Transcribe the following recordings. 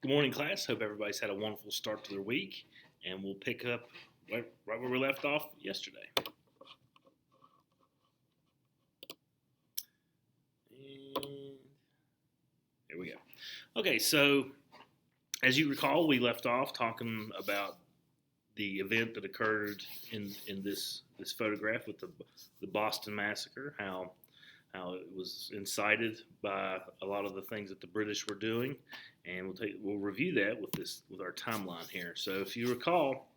Good morning, class. Hope everybody's had a wonderful start to their week, and we'll pick up right where we left off yesterday. And here we go. Okay, so as you recall, we left off talking about the event that occurred in this photograph with the Boston Massacre, how it was incited by a lot of the things that the British were doing, and we'll review that with our timeline here. So if you recall,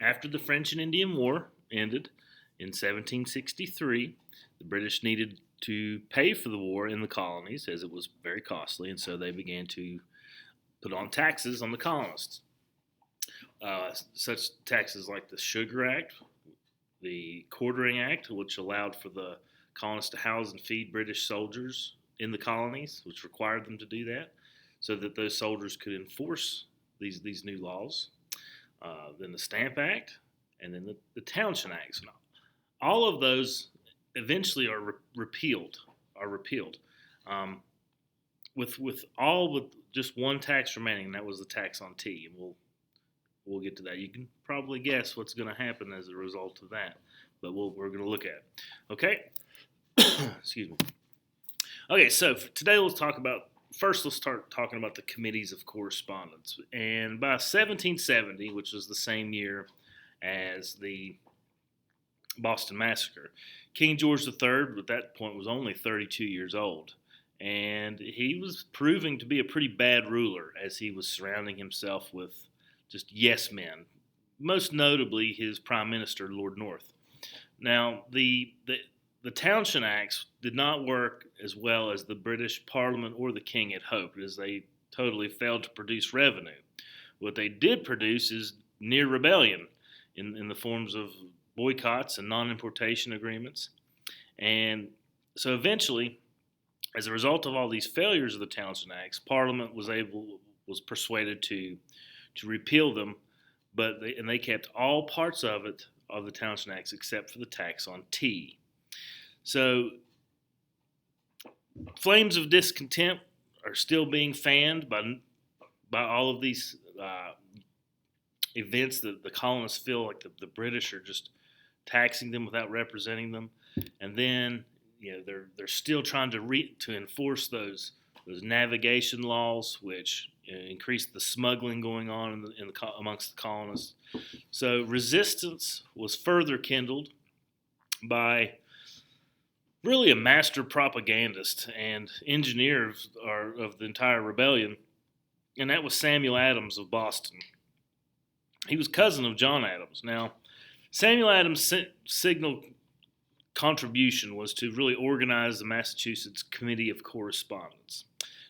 after the French and Indian War ended in 1763, the British needed to pay for the war in the colonies as it was very costly, and so they began to put on taxes on the colonists. Such taxes like the Sugar Act, the Quartering Act, which allowed for the colonists to house and feed British soldiers in the colonies, which required them to do that, so that those soldiers could enforce these new laws. Then the Stamp Act, and then the Townshend Acts. All of those eventually are repealed. With just one tax remaining, and that was the tax on tea, and we'll get to that. You can probably guess what's going to happen as a result of that, but we're going to look at it. Okay. Excuse me. Okay, so today let's start talking about the committees of correspondence. And by 1770, which was the same year as the Boston Massacre, King George III at that point was only 32 years old. And he was proving to be a pretty bad ruler as he was surrounding himself with just yes men, most notably his Prime Minister, Lord North. Now, the Townshend Acts did not work as well as the British Parliament or the King had hoped, as they totally failed to produce revenue. What they did produce is near rebellion in the forms of boycotts and non-importation agreements. And so eventually, as a result of all these failures of the Townshend Acts, Parliament was persuaded to repeal them, but they kept all parts of the Townshend Acts except for the tax on tea. So, flames of discontent are still being fanned by all of these events that the colonists feel like the British are just taxing them without representing them, and then they're still trying to enforce those navigation laws, which increased the smuggling going on amongst the colonists. So resistance was further kindled by really a master propagandist and engineer of the entire rebellion, and that was Samuel Adams of Boston. He was cousin of John Adams. Now, Samuel Adams' signal contribution was to really organize the Massachusetts Committee of Correspondence.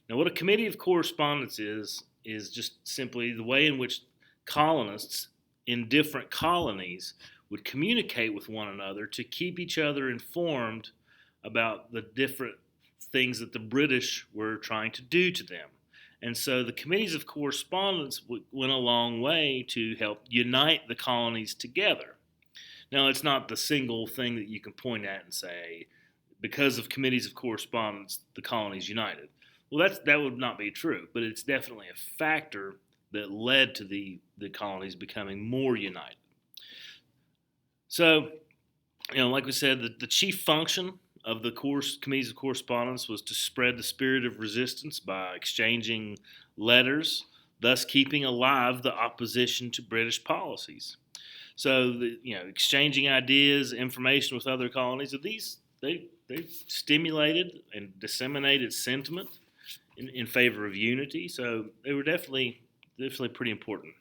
Now, what a Committee of Correspondence is just simply the way in which colonists in different colonies would communicate with one another to keep each other informed about the different things that the British were trying to do to them. And so the committees of correspondence went a long way to help unite the colonies together. Now, it's not the single thing that you can point at and say, because of committees of correspondence, the colonies united. Well, that would not be true, but it's definitely a factor that led to the colonies becoming more united. So, like we said, the chief function of the committees of correspondence was to spread the spirit of resistance by exchanging letters, thus keeping alive the opposition to British policies. So, exchanging ideas, information with other colonies, they stimulated and disseminated sentiment in favor of unity. So they were definitely pretty important.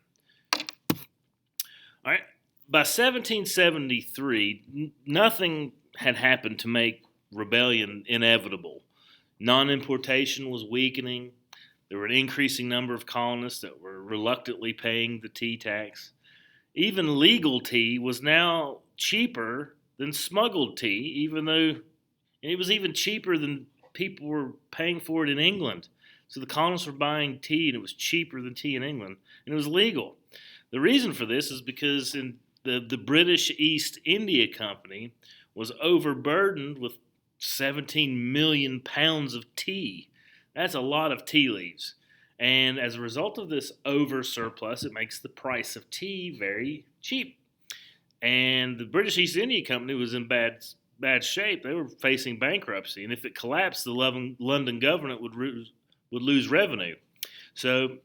All right. By 1773, nothing had happened to make rebellion inevitable. Non-importation was weakening. There were an increasing number of colonists that were reluctantly paying the tea tax. Even legal tea was now cheaper than smuggled tea, and it was even cheaper than people were paying for it in England. So the colonists were buying tea, and it was cheaper than tea in England, and it was legal. The reason for this is because the British East India Company was overburdened with 17 million pounds of tea. That's a lot of tea leaves. And as a result of this over surplus, it makes the price of tea very cheap. And the British East India Company was in bad shape. They were facing bankruptcy, and if it collapsed, the London government would lose revenue. So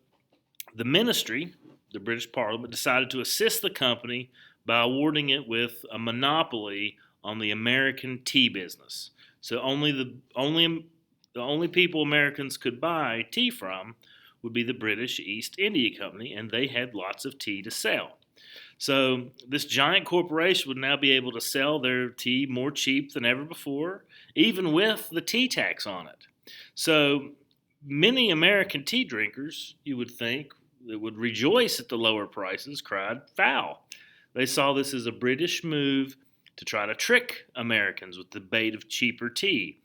the ministry, the British Parliament, decided to assist the company by awarding it with a monopoly on the American tea business. So the only people Americans could buy tea from would be the British East India Company, and they had lots of tea to sell. So this giant corporation would now be able to sell their tea more cheap than ever before, even with the tea tax on it. So many American tea drinkers, you would think, that would rejoice at the lower prices, cried foul. They saw this as a British move to try to trick Americans with the bait of cheaper tea,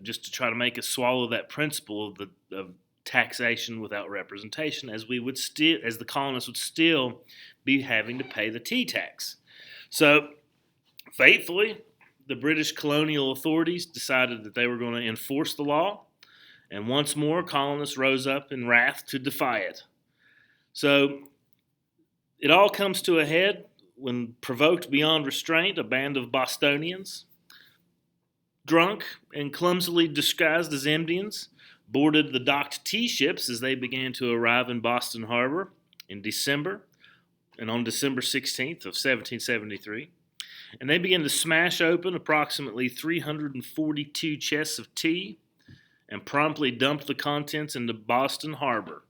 just to try to make us swallow that principle of taxation without representation, as the colonists would still be having to pay the tea tax. So, faithfully, the British colonial authorities decided that they were going to enforce the law, and once more colonists rose up in wrath to defy it. So, it all comes to a head when, provoked beyond restraint, a band of Bostonians, drunk and clumsily disguised as Indians, boarded the docked tea ships as they began to arrive in Boston Harbor in December, and on December 16th of 1773, and they began to smash open approximately 342 chests of tea and promptly dumped the contents into Boston Harbor,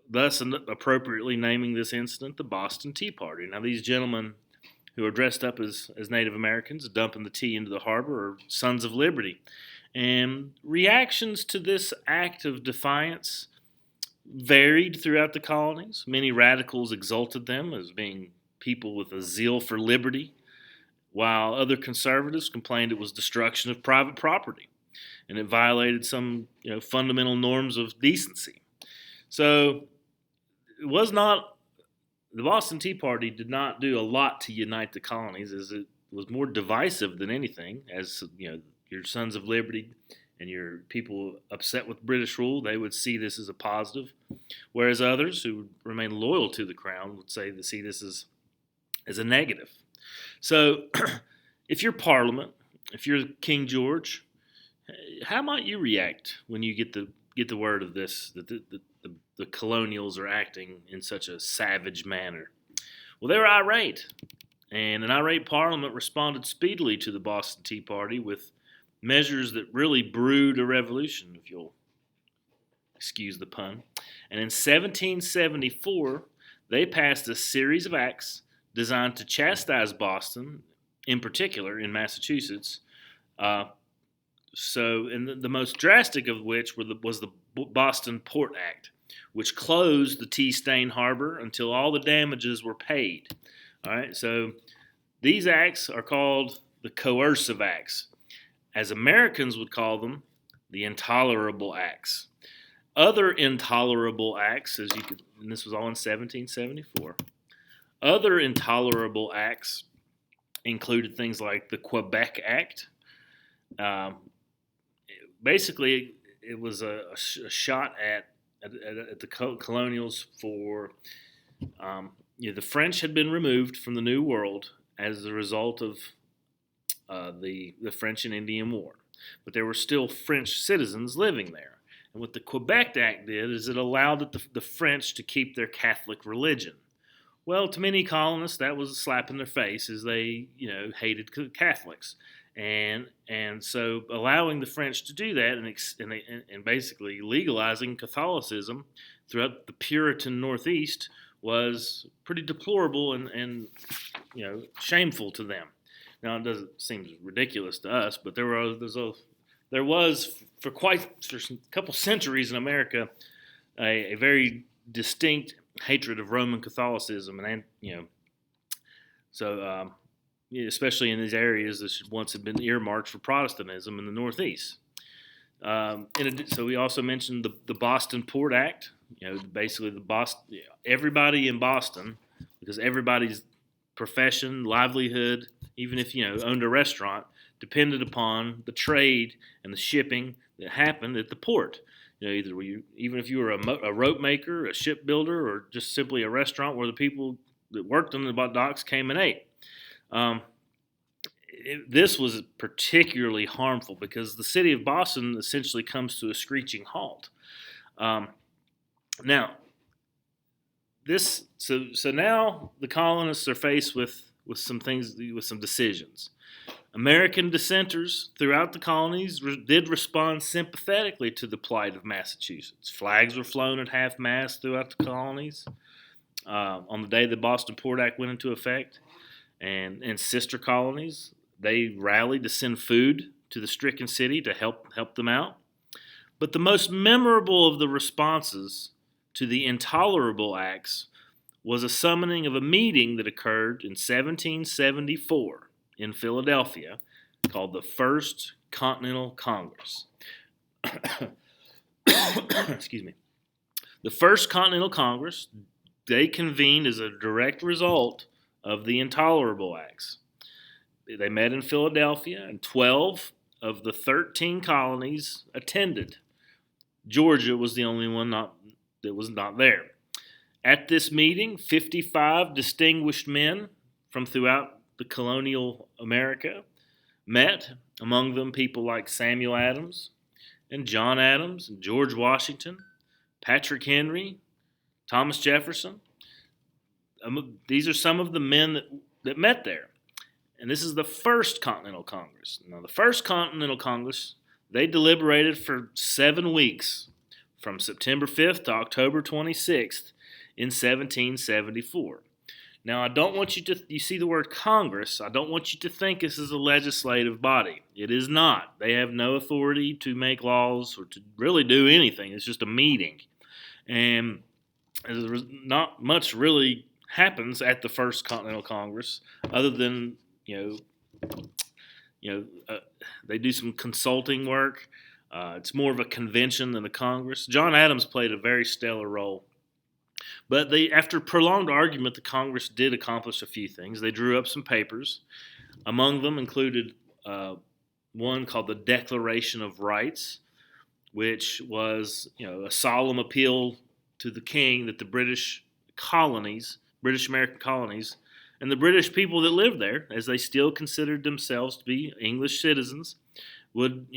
thus appropriately naming this incident the Boston Tea Party. Now, these gentlemen who are dressed up as Native Americans dumping the tea into the harbor are Sons of Liberty. And reactions to this act of defiance varied throughout the colonies. Many radicals exalted them as being people with a zeal for liberty, while other conservatives complained it was destruction of private property and it violated some fundamental norms of decency. So it was not the Boston Tea Party did not do a lot to unite the colonies, as it was more divisive than anything. As your Sons of Liberty and your people upset with British rule, they would see this as a positive, whereas others who would remain loyal to the crown would see this as a negative. So, if you're Parliament, if you're King George, how might you react when you get the word of this, that the colonials are acting in such a savage manner? Well, they were irate, and an irate Parliament responded speedily to the Boston Tea Party with measures that really brewed a revolution, if you'll excuse the pun. And in 1774, they passed a series of acts designed to chastise Boston, in particular in Massachusetts. And the most drastic of which was the Boston Port Act, which closed the tea-stained harbor until all the damages were paid. All right, so these acts are called the coercive acts. As Americans would call them, the intolerable acts. Other intolerable acts, and this was all in 1774. Other intolerable acts included things like the Quebec Act. Basically, it was a shot at the colonials for the French had been removed from the New World as a result of the French and Indian War, but there were still French citizens living there. And what the Quebec Act did is it allowed the French to keep their Catholic religion. Well, to many colonists, that was a slap in their face, as they hated Catholics, and so allowing the French to do that and basically legalizing Catholicism throughout the Puritan Northeast was pretty deplorable and shameful to them. Now, it doesn't seem ridiculous to us, but there was for a couple centuries in America a very distinct hatred of Roman Catholicism, and especially in these areas that once had been earmarked for Protestantism in the Northeast. So we also mentioned the Boston Port Act. Basically everybody in Boston, because everybody's profession, livelihood, even if owned a restaurant, depended upon the trade and the shipping that happened at the port. either even if you were a rope maker, a shipbuilder, or just simply a restaurant where the people that worked on the docks came and ate. This was particularly harmful because the city of Boston essentially comes to a screeching halt. Now, so now the colonists are faced with some things, with some decisions. American dissenters throughout the colonies did respond sympathetically to the plight of Massachusetts. Flags were flown at half-mast throughout the colonies on the day the Boston Port Act went into effect. And in sister colonies, they rallied to send food to the stricken city to help them out. But the most memorable of the responses to the intolerable acts was a summoning of a meeting that occurred in 1774 in Philadelphia called the First Continental Congress. Excuse me. The First Continental Congress, they convened as a direct result of the intolerable acts. They met in Philadelphia, and 12 of the 13 colonies attended. Georgia was the only one that was not there. At this meeting, 55 distinguished men from throughout the colonial America met, among them people like Samuel Adams and John Adams and George Washington, Patrick Henry, Thomas Jefferson. These are some of the men that met there. And this is the First Continental Congress. Now, the First Continental Congress, they deliberated for 7 weeks, from September 5th to October 26th in 1774. Now, I don't want you see the word Congress, I don't want you to think this is a legislative body. It is not. They have no authority to make laws or to really do anything. It's just a meeting. And not much really happens at the First Continental Congress other than, they do some consulting work. It's more of a convention than a Congress. John Adams played a very stellar role. But after prolonged argument, the Congress did accomplish a few things. They drew up some papers. Among them included one called the Declaration of Rights, which was a solemn appeal to the king that the British American colonies, and the British people that lived there, as they still considered themselves to be English citizens, would,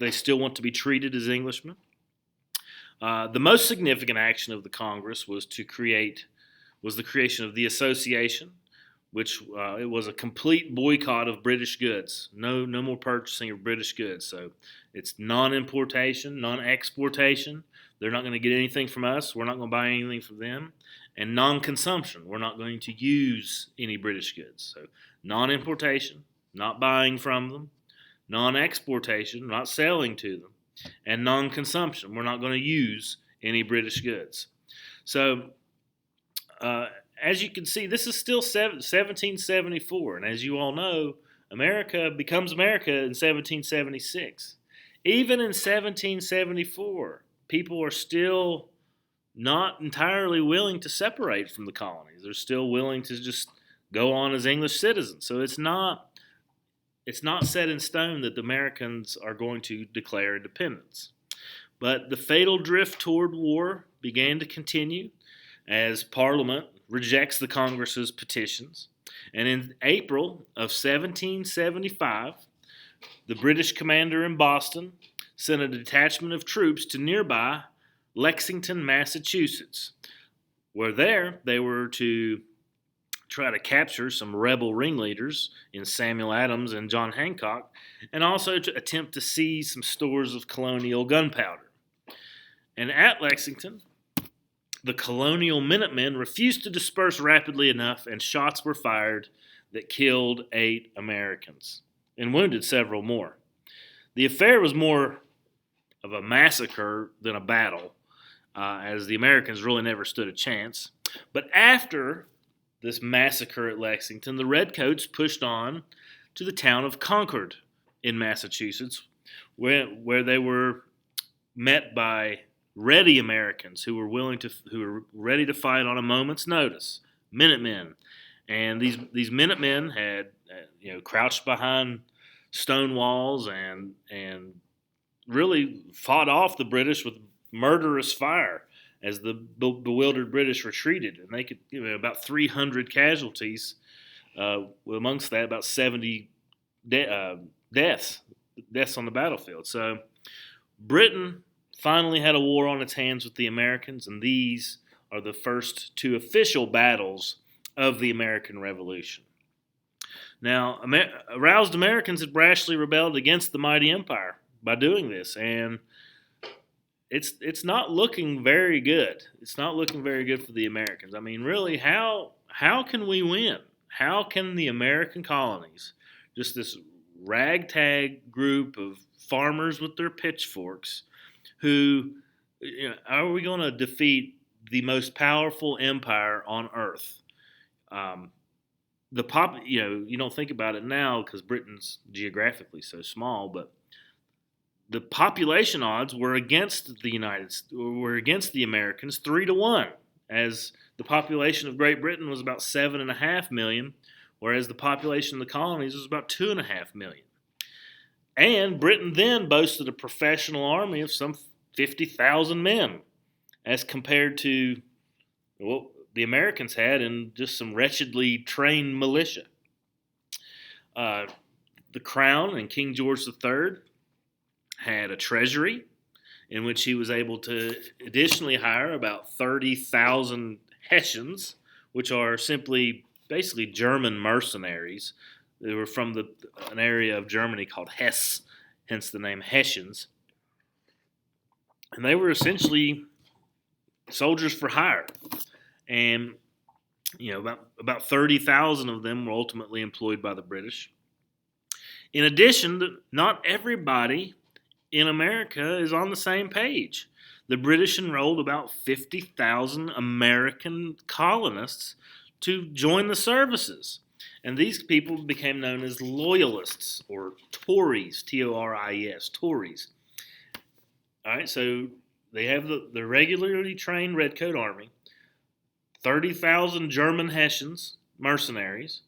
they still want to be treated as Englishmen. The most significant action of the Congress was the creation of the Association, which it was a complete boycott of British goods. No more purchasing of British goods. So it's non-importation, non-exportation. They're not going to get anything from us. We're not going to buy anything from them. And non-consumption. We're not going to use any British goods. So non-importation, not buying from them. Non-exportation, not selling to them. And non-consumption. We're not going to use any British goods. So, as you can see, this is still 1774. And as you all know, America becomes America in 1776. Even in 1774, people are still not entirely willing to separate from the colonies. They're still willing to just go on as English citizens. So it's not set in stone that the Americans are going to declare independence. But the fatal drift toward war began to continue as Parliament rejects the Congress's petitions. And in April of 1775, the British commander in Boston sent a detachment of troops to nearby Lexington, Massachusetts, where they were to try to capture some rebel ringleaders in Samuel Adams and John Hancock, and also to attempt to seize some stores of colonial gunpowder. And at Lexington, the colonial Minutemen refused to disperse rapidly enough, and shots were fired that killed 8 Americans and wounded several more. The affair was more of a massacre than a battle, as the Americans really never stood a chance. But after this massacre at Lexington, the Redcoats pushed on to the town of Concord in Massachusetts, where they were met by ready Americans who were ready to fight on a moment's notice, Minutemen. And these Minutemen had crouched behind stone walls and really fought off the British with murderous fire as the bewildered British retreated, and they could about 300 casualties. Amongst that, about 70 deaths on the battlefield. So Britain finally had a war on its hands with the Americans, and these are the first two official battles of the American Revolution. Now, aroused Americans had rashly rebelled against the mighty empire by doing this, and it's not looking very good. It's not looking very good for the Americans. I mean, really, how can we win? How can the American colonies, just this ragtag group of farmers with their pitchforks, who, are we going to defeat the most powerful empire on earth? You don't think about it now because Britain's geographically so small, but the population odds were against the Americans 3-1, as the population of Great Britain was about 7.5 million, whereas the population of the colonies was about 2.5 million. And Britain then boasted a professional army of some 50,000 men, as compared to what the Americans had in just some wretchedly trained militia. The Crown and King George III had a treasury in which he was able to additionally hire about 30,000 Hessians, which are basically German mercenaries. They were from an area of Germany called Hesse, hence the name Hessians. And they were essentially soldiers for hire. And, about 30,000 of them were ultimately employed by the British. In addition, not everybody in America is on the same page. The British enrolled about 50,000 American colonists to join the services. And these people became known as loyalists, or Tories, Tories, Tories. All right, so they have the regularly trained Redcoat Army, 30,000 German Hessians, mercenaries,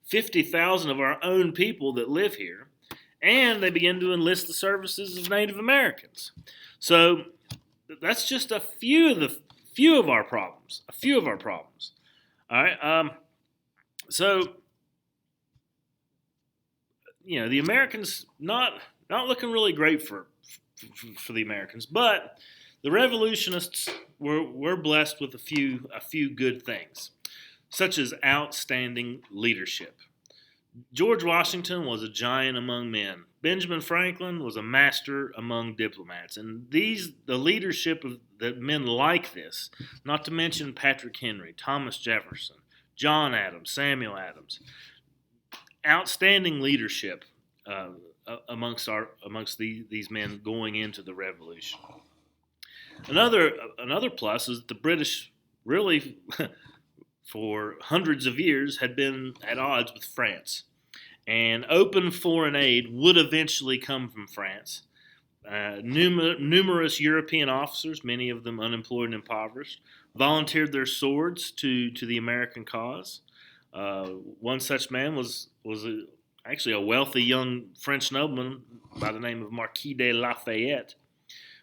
50,000 of our own people that live here, and they begin to enlist the services of Native Americans. So that's just a few of our problems. All right. So the Americans not looking really great for the Americans, but the revolutionists were blessed with a few good things, such as outstanding leadership. George Washington was a giant among men. Benjamin Franklin was a master among diplomats. And the leadership of the men like this, not to mention Patrick Henry, Thomas Jefferson, John Adams, Samuel Adams, outstanding leadership amongst these men going into the Revolution. Another plus is that the British really, for hundreds of years, had been at odds with France. And open foreign aid would eventually come from France. Numerous European officers, many of them unemployed and impoverished, volunteered their swords to the American cause. One such man was actually a wealthy young French nobleman by the name of Marquis de Lafayette,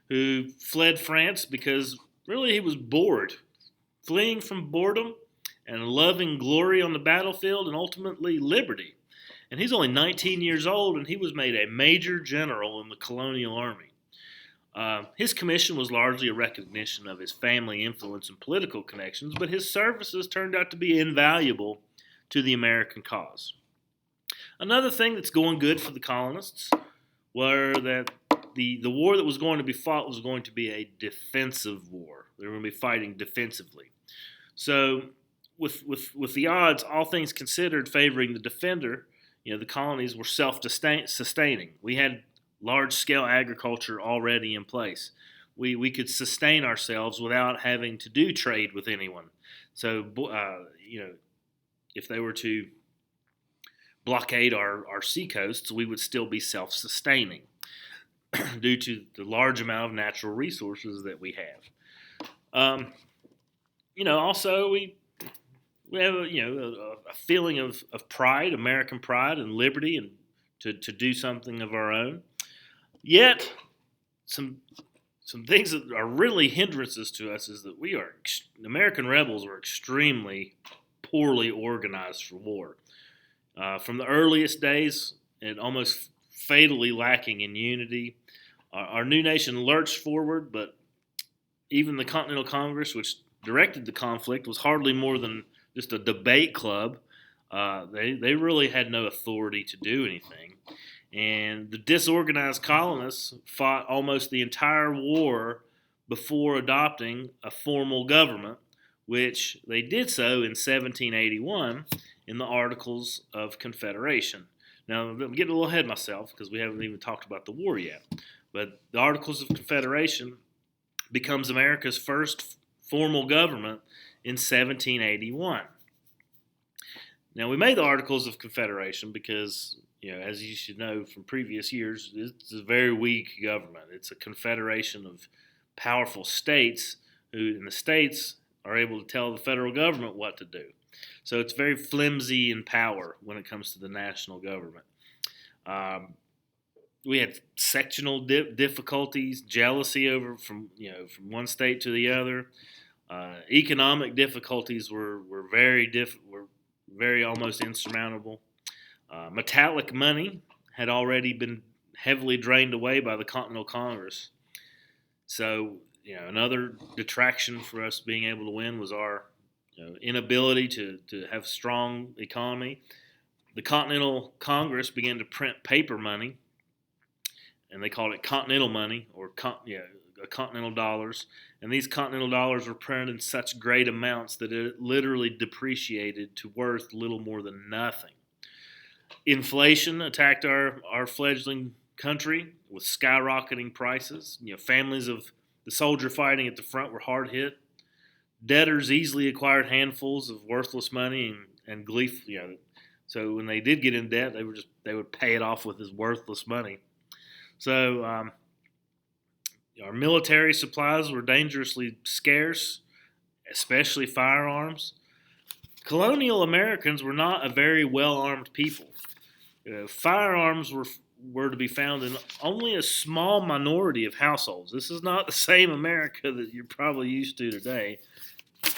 who fled France because really he was bored, fleeing from boredom and loving glory on the battlefield and ultimately liberty. And he's only 19 years old, and he was made a major general in the colonial army. His commission was largely a recognition of his family influence and political connections, but his services turned out to be invaluable to the American cause. Another thing that's going good for the colonists were that the war that was going to be fought was going to be a defensive war. They were going to be fighting defensively. So with the odds, all things considered, favoring the defender, the colonies were self-sustaining. We had large-scale agriculture already in place. We could sustain ourselves without having to do trade with anyone. So, if they were to blockade our seacoasts, we would still be self-sustaining due to the large amount of natural resources that we have. Also we have a feeling of pride, American pride and liberty, and to do something of our own. Yet, some things that are really hindrances to us is that American rebels were extremely poorly organized for war. From the earliest days, and almost fatally lacking in unity, our new nation lurched forward, but even the Continental Congress, which directed the conflict, was hardly more than just a debate club. They really had no authority to do anything. And the disorganized colonists fought almost the entire war before adopting a formal government, which they did so in 1781 in the Articles of Confederation. Now, I'm getting a little ahead of myself because we haven't even talked about the war yet. But the Articles of Confederation becomes America's first formal government in 1781. Now, we made the Articles of Confederation because, as you should know from previous years, it's a very weak government. It's a confederation of powerful states who, in the states, are able to tell the federal government what to do. So it's very flimsy in power when it comes to the national government. We had sectional difficulties, jealousy from one state to the other. Economic difficulties were very almost insurmountable. Metallic money had already been heavily drained away by the Continental Congress. So, another detraction for us being able to win was our inability to have strong economy. The Continental Congress began to print paper money, and they called it continental money, or continental dollars. And these continental dollars were printed in such great amounts that it literally depreciated to worth little more than nothing. Inflation attacked our fledgling country with skyrocketing prices. Families of the soldier fighting at the front were hard hit. Debtors easily acquired handfuls of worthless money and gleefully. So when they did get in debt, they would pay it off with this worthless money. So our military supplies were dangerously scarce, especially firearms. Colonial Americans were not a very well-armed people. Firearms were to be found in only a small minority of households. This is not the same America that you're probably used to today.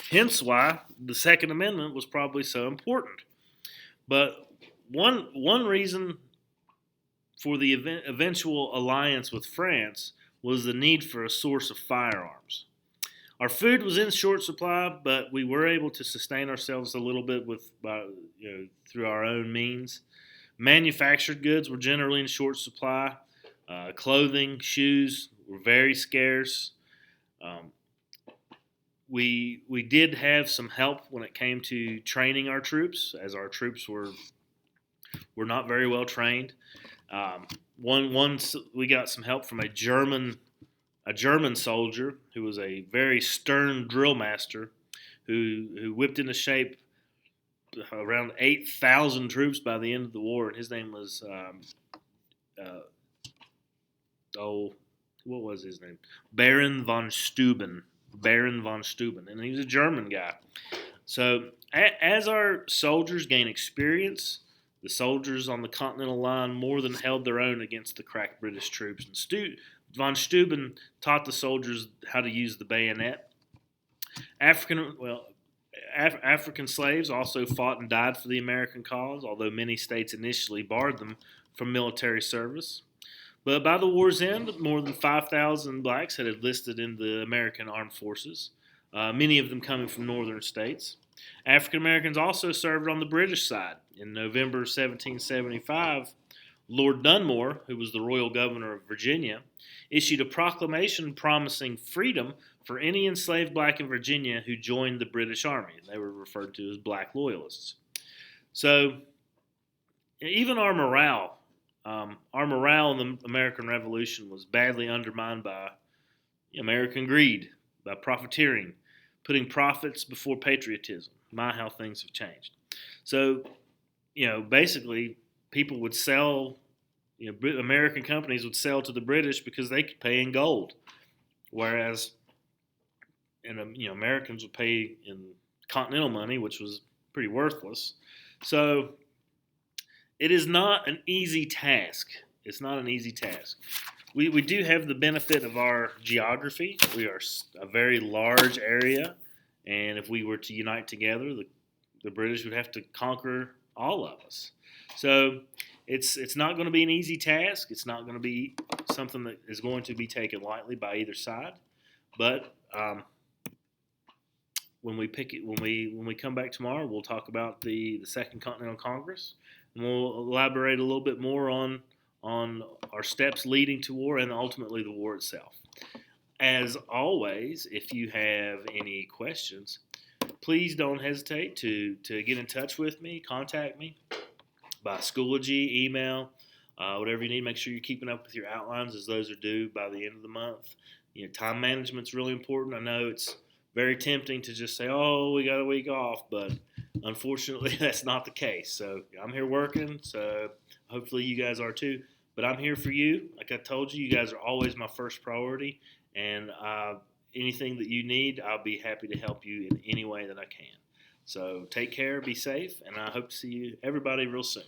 Hence why the Second Amendment was probably so important. But one reason for the eventual alliance with France was the need for a source of firearms. Our food was in short supply, but we were able to sustain ourselves a little bit through our own means. Manufactured goods were generally in short supply. Clothing, shoes were very scarce. We did have some help when it came to training our troops, as our troops were not very well trained. We got some help from a German soldier who was a very stern drill master who whipped into shape around 8,000 troops by the end of the war, and his name was what was his name? Baron von Steuben, and he was a German guy. So as our soldiers gained experience, the soldiers on the Continental Line more than held their own against the crack British troops. And von Steuben taught the soldiers how to use the bayonet. African slaves also fought and died for the American cause, although many states initially barred them from military service. But by the war's end, more than 5,000 blacks had enlisted in the American armed forces, many of them coming from northern states. African Americans also served on the British side. In November 1775, Lord Dunmore, who was the royal governor of Virginia, issued a proclamation promising freedom for any enslaved black in Virginia who joined the British Army. They were referred to as black loyalists. So even our morale in the American Revolution was badly undermined by American greed, by profiteering, putting profits before patriotism. My, how things have changed. So, basically people would sell, American companies would sell to the British because they could pay in gold, whereas Americans would pay in continental money, which was pretty worthless. So it is not an easy task. It's not an easy task. we do have the benefit of our geography. We are a very large area, and if we were to unite together, the British would have to conquer all of us. So it's not going to be an easy task. It's not going to be something that is going to be taken lightly by either side. But when we come back tomorrow, we'll talk about the Second Continental Congress, and we'll elaborate a little bit more on our steps leading to war and ultimately the war itself. As always, if you have any questions, please don't hesitate to get in touch with me, contact me by Schoology, email, whatever you need. Make sure you're keeping up with your outlines as those are due by the end of the month. Time management's really important. I know it's very tempting to just say, oh, we got a week off, but unfortunately that's not the case. So I'm here working, so hopefully you guys are too. But I'm here for you. Like I told you, you guys are always my first priority, and anything that you need, I'll be happy to help you in any way that I can. So take care, be safe, and I hope to see you, everybody, real soon.